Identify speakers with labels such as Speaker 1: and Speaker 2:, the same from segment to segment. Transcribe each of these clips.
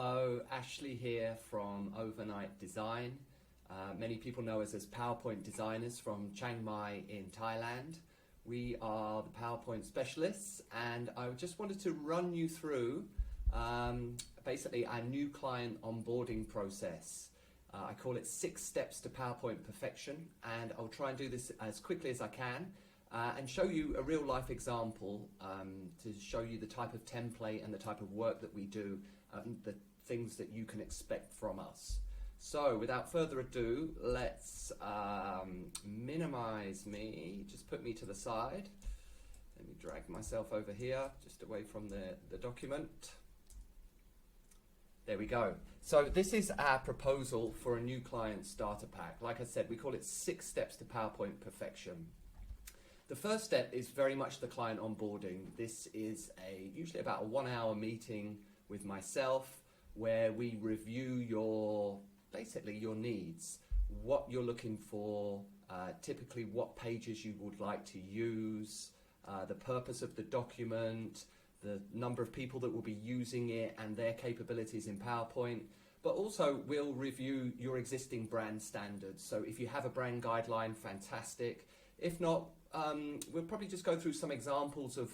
Speaker 1: Hello, Ashley here from Overnight Design. Many people know us as PowerPoint designers from Chiang Mai in Thailand. We are the PowerPoint specialists, and I just wanted to run you through basically our new client onboarding process. I call it 6 steps to PowerPoint perfection, and I'll try and do this as quickly as I can and show you a real life example to show you the type of template and the type of work that we do and the things that you can expect from us. So without further ado, let's minimize me, just put me to the side. Let me drag myself over here, just away from the document. There we go. So this is our proposal for a new client starter pack. Like I said, we call it 6 steps to PowerPoint perfection. The first step is very much the client onboarding. This is usually about a 1-hour meeting with myself where we review basically your needs, what you're looking for, typically what pages you would like to use, the purpose of the document, the number of people that will be using it and their capabilities in PowerPoint, but also we'll review your existing brand standards. So if you have a brand guideline, fantastic. If not, we'll probably just go through some examples of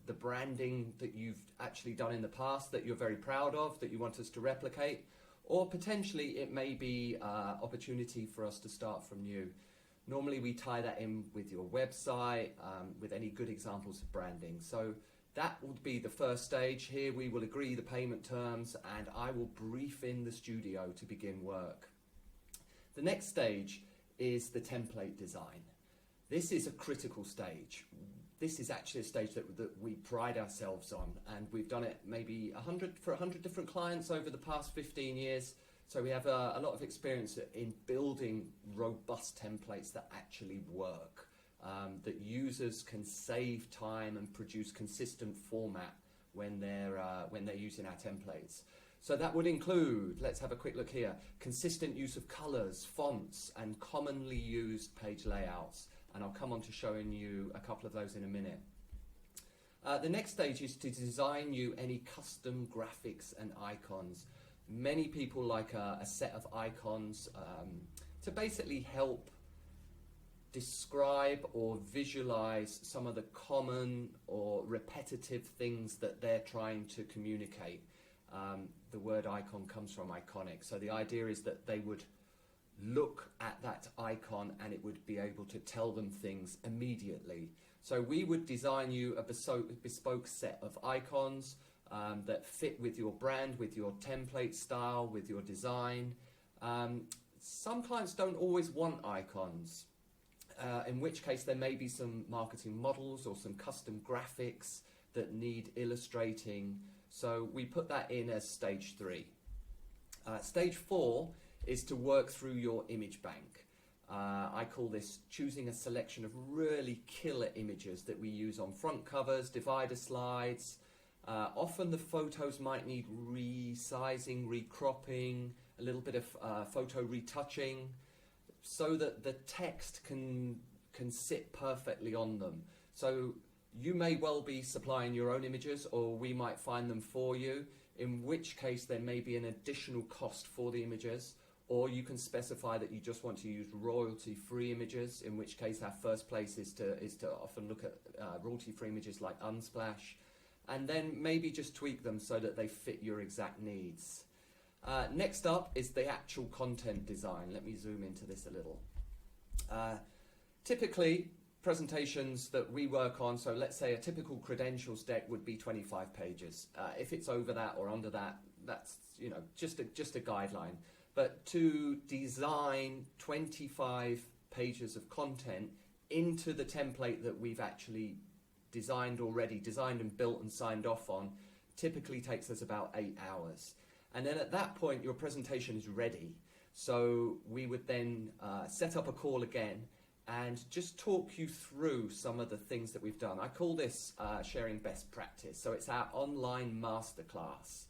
Speaker 1: the branding that you've actually done in the past that you're very proud of, that you want us to replicate, or potentially it may be opportunity for us to start from new. Normally we tie that in with your website, with any good examples of branding. So that would be the first stage. Here we will agree the payment terms and I will brief in the studio to begin work. The next stage is the template design. This is a critical stage. This is actually a stage that we pride ourselves on, and we've done it maybe 100 different clients over the past 15 years. So we have a lot of experience in building robust templates that actually work, that users can save time and produce consistent format when they're using our templates. So that would include, let's have a quick look here, consistent use of colors, fonts, and commonly used page layouts. And I'll come on to showing you a couple of those in a minute. The next stage is to design you any custom graphics and icons. Many people like a set of icons to basically help describe or visualize some of the common or repetitive things that they're trying to communicate. The word icon comes from iconic. So the idea is that they would look at that icon and it would be able to tell them things immediately. So we would design you a bespoke set of icons that fit with your brand, with your template style, with your design. Some clients don't always want icons, in which case there may be some marketing models or some custom graphics that need illustrating. So we put that in as stage 3. Stage 4 is to work through your image bank. I call this choosing a selection of really killer images that we use on front covers, divider slides. Often the photos might need resizing, recropping, a little bit of photo retouching so that the text can sit perfectly on them. So you may well be supplying your own images, or we might find them for you, in which case there may be an additional cost for the images. Or you can specify that you just want to use royalty-free images, in which case our first place is to often look at royalty-free images like Unsplash, and then maybe just tweak them so that they fit your exact needs. Next up is the actual content design. Let me zoom into this a little. Typically, presentations that we work on, so let's say a typical credentials deck would be 25 pages. If it's over that or under that, that's just a guideline. But to design 25 pages of content into the template that we've actually designed and built and signed off on, typically takes us about 8 hours. And then at that point, your presentation is ready. So we would then set up a call again and just talk you through some of the things that we've done. I call this sharing best practice. So it's our online masterclass.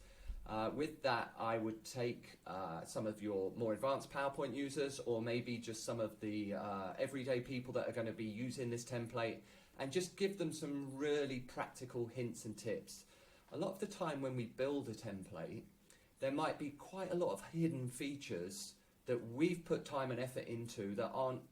Speaker 1: With that, I would take some of your more advanced PowerPoint users, or maybe just some of the everyday people that are going to be using this template, and just give them some really practical hints and tips. A lot of the time when we build a template, there might be quite a lot of hidden features that we've put time and effort into that aren't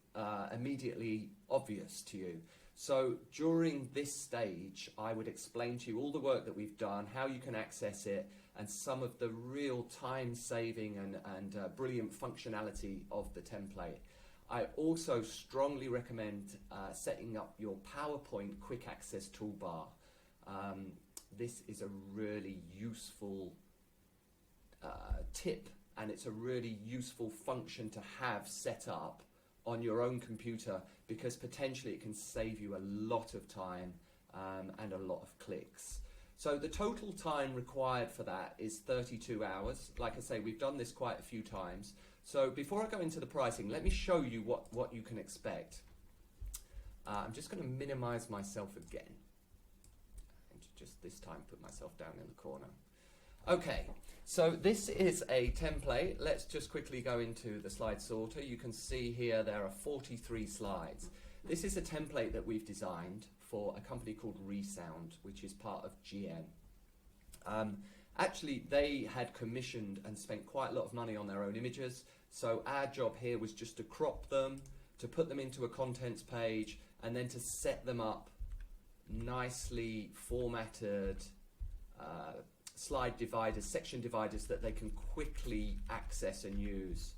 Speaker 1: immediately obvious to you. So during this stage, I would explain to you all the work that we've done, how you can access it, and some of the real time-saving and brilliant functionality of the template. I also strongly recommend setting up your PowerPoint quick access toolbar. This is a really useful tip, and it's a really useful function to have set up on your own computer, because potentially it can save you a lot of time and a lot of clicks. So the total time required for that is 32 hours. Like I say, we've done this quite a few times. So before I go into the pricing, let me show you what you can expect. I'm just going to minimize myself again. And just this time put myself down in the corner. Okay, so this is a template. Let's just quickly go into the slide sorter. You can see here there are 43 slides. This is a template that we've designed for a company called Resound, which is part of GM. Actually, they had commissioned and spent quite a lot of money on their own images, so our job here was just to crop them, to put them into a contents page, and then to set them up nicely formatted slide dividers, section dividers that they can quickly access and use.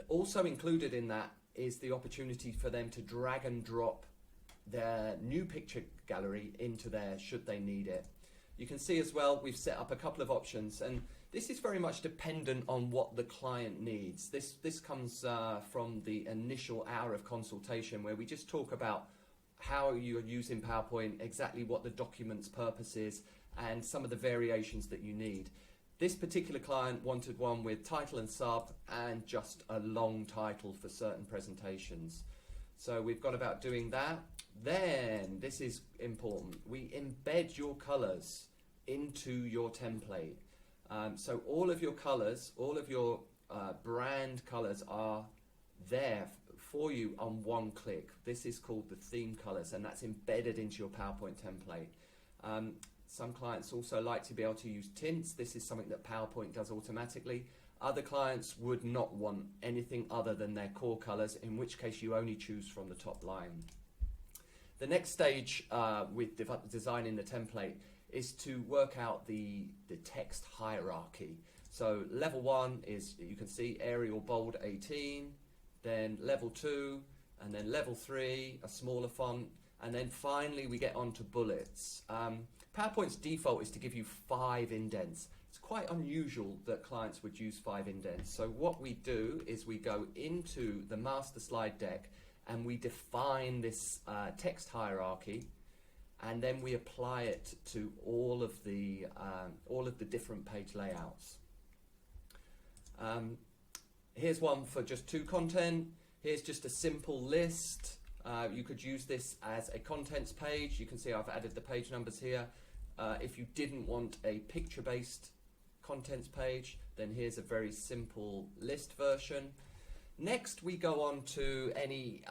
Speaker 1: Also included in that is the opportunity for them to drag and drop their new picture gallery into there should they need it. You can see as well we've set up a couple of options, and this is very much dependent on what the client needs. This comes from the initial hour of consultation, where we just talk about how you're using PowerPoint, exactly what the document's purpose is, and some of the variations that you need. This particular client wanted one with title and sub and just a long title for certain presentations. So we've got about doing that. Then, this is important, we embed your colors into your template. So all of your colors, all of your brand colors are there for you on one click. This is called the theme colors, and that's embedded into your PowerPoint template. Some clients also like to be able to use tints. This is something that PowerPoint does automatically. Other clients would not want anything other than their core colors, in which case you only choose from the top line. The next stage with designing the template is to work out the text hierarchy. So level 1 is, you can see, Arial bold 18, then level 2, and then level 3, a smaller font, and then finally we get onto bullets. PowerPoint's default is to give you 5 indents. It's quite unusual that clients would use 5 indents. So what we do is we go into the master slide deck and we define this text hierarchy, and then we apply it to all of the different page layouts. Here's one for just 2 content. Here's just a simple list. You could use this as a contents page. You can see I've added the page numbers here. If you didn't want a picture-based contents page, then here's a very simple list version. Next, we go on to any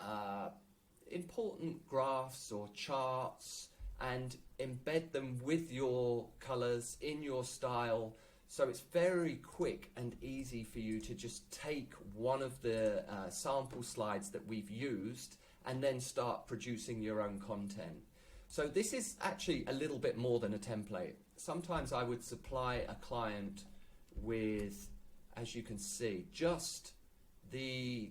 Speaker 1: important graphs or charts and embed them with your colors in your style. So it's very quick and easy for you to just take one of the sample slides that we've used and then start producing your own content. So this is actually a little bit more than a template. Sometimes I would supply a client with, as you can see, just the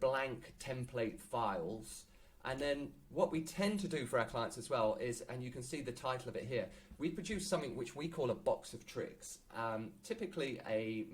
Speaker 1: blank template files. And then what we tend to do for our clients as well is, and you can see the title of it here, we produce something which we call a box of tricks. Typically a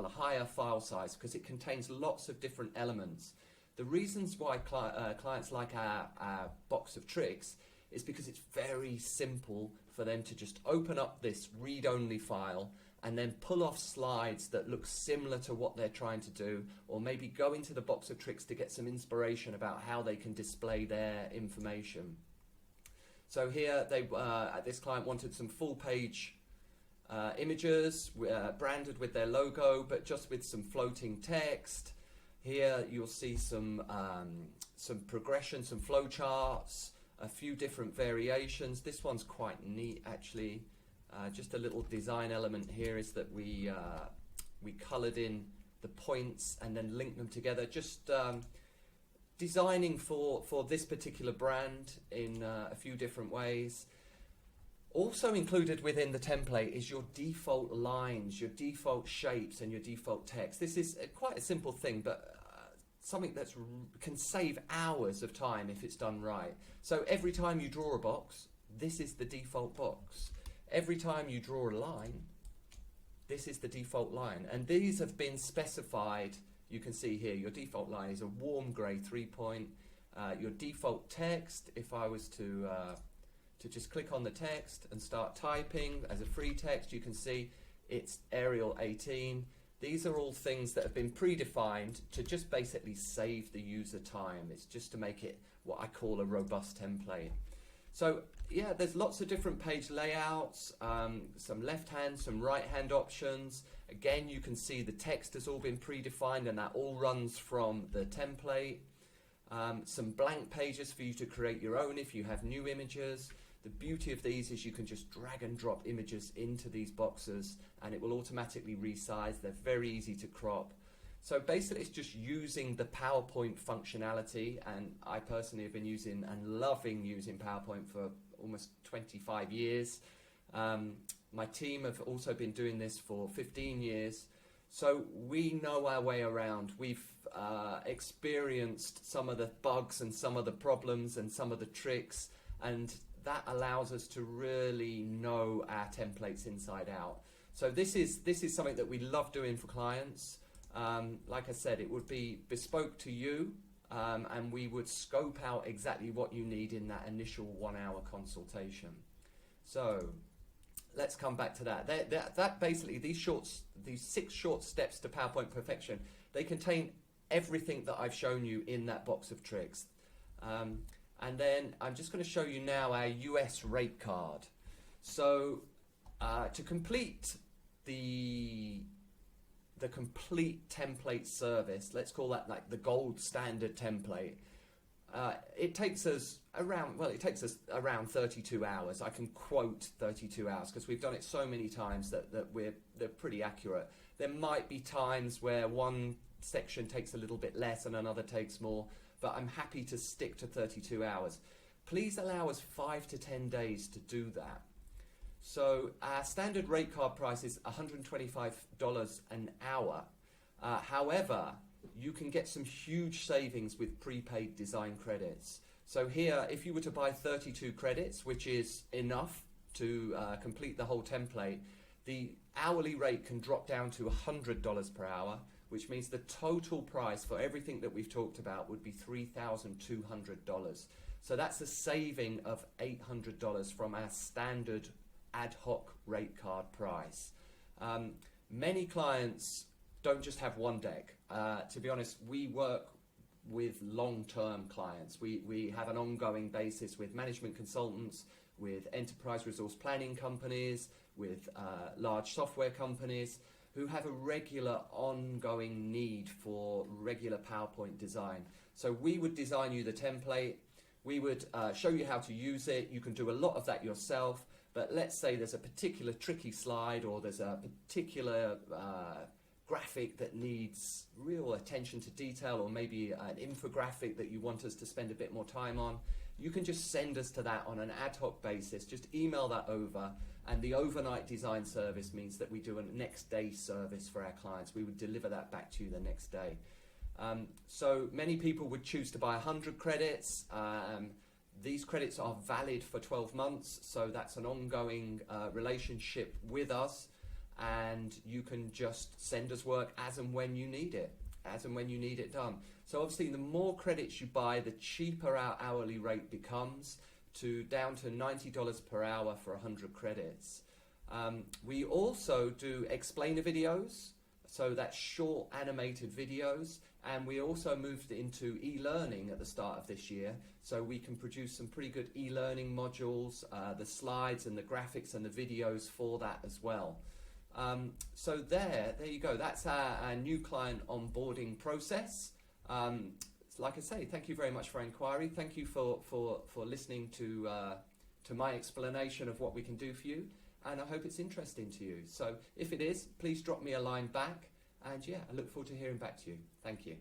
Speaker 1: higher file size, because it contains lots of different elements. The reasons why clients like our box of tricks is because it's very simple for them to just open up this read-only file and then pull off slides that look similar to what they're trying to do, or maybe go into the box of tricks to get some inspiration about how they can display their information. So here, this client wanted some full-page images branded with their logo, but just with some floating text. Here you'll see some progression, some flow charts, a few different variations. This one's quite neat actually. Just a little design element here is that we coloured in the points and then linked them together. Just designing for this particular brand in a few different ways. Also included within the template is your default lines, your default shapes, and your default text. This is quite a simple thing, but something that can save hours of time if it's done right. So every time you draw a box, this is the default box. Every time you draw a line, this is the default line. And these have been specified. You can see here, your default line is a warm grey 3-point. Your default text, if I was to just click on the text and start typing as a free text, you can see it's Arial 18. These are all things that have been predefined to just basically save the user time. It's just to make it what I call a robust template. So yeah, there's lots of different page layouts, some left-hand, some right-hand options. Again, you can see the text has all been predefined and that all runs from the template. Some blank pages for you to create your own if you have new images. The beauty of these is you can just drag and drop images into these boxes and it will automatically resize. They're very easy to crop. So basically it's just using the PowerPoint functionality, and I personally have been using and loving using PowerPoint for almost 25 years. My team have also been doing this for 15 years. So we know our way around. We've experienced some of the bugs and some of the problems and some of the tricks, and that allows us to really know our templates inside out. So this is something that we love doing for clients. Like I said, it would be bespoke to you, and we would scope out exactly what you need in that initial 1-hour consultation. So let's come back to that. That basically, these 6 short steps to PowerPoint perfection, they contain everything that I've shown you in that box of tricks. And then I'm just going to show you now our US rate card. So to complete the complete template service, let's call that like the gold standard template, it takes us around 32 hours. I can quote 32 hours because we've done it so many times that they're pretty accurate. There might be times where one section takes a little bit less and another takes more, but I'm happy to stick to 32 hours. Please allow us 5 to 10 days to do that. So our standard rate card price is $125 an hour. However, you can get some huge savings with prepaid design credits. So here, if you were to buy 32 credits, which is enough to complete the whole template, the hourly rate can drop down to $100 per hour, which means the total price for everything that we've talked about would be $3,200. So that's a saving of $800 from our standard ad hoc rate card price. Many clients don't just have one deck. To be honest, we work with long-term clients. We have an ongoing basis with management consultants, with enterprise resource planning companies, with large software companies who have a regular ongoing need for regular PowerPoint design. So we would design you the template, we would show you how to use it. You can do a lot of that yourself, but let's say there's a particular tricky slide or there's a particular graphic that needs real attention to detail, or maybe an infographic that you want us to spend a bit more time on. You can just send us to that on an ad hoc basis. Just email that over, and the overnight design service means that we do a next day service for our clients. We would deliver that back to you the next day. So many people would choose to buy 100 credits. These credits are valid for 12 months, so that's an ongoing relationship with us, and you can just send us work as and when you need it, done. So obviously the more credits you buy, the cheaper our hourly rate becomes, down to $90 per hour for 100 credits. We also do explainer videos, so that's short animated videos, and we also moved into e-learning at the start of this year, so we can produce some pretty good e-learning modules, the slides and the graphics and the videos for that as well. So there you go. That's our new client onboarding process. Like I say, thank you very much for inquiry. Thank you for listening to my explanation of what we can do for you. and I hope it's interesting to you. So if it is, please drop me a line back, and yeah, I look forward to hearing back to you. Thank you.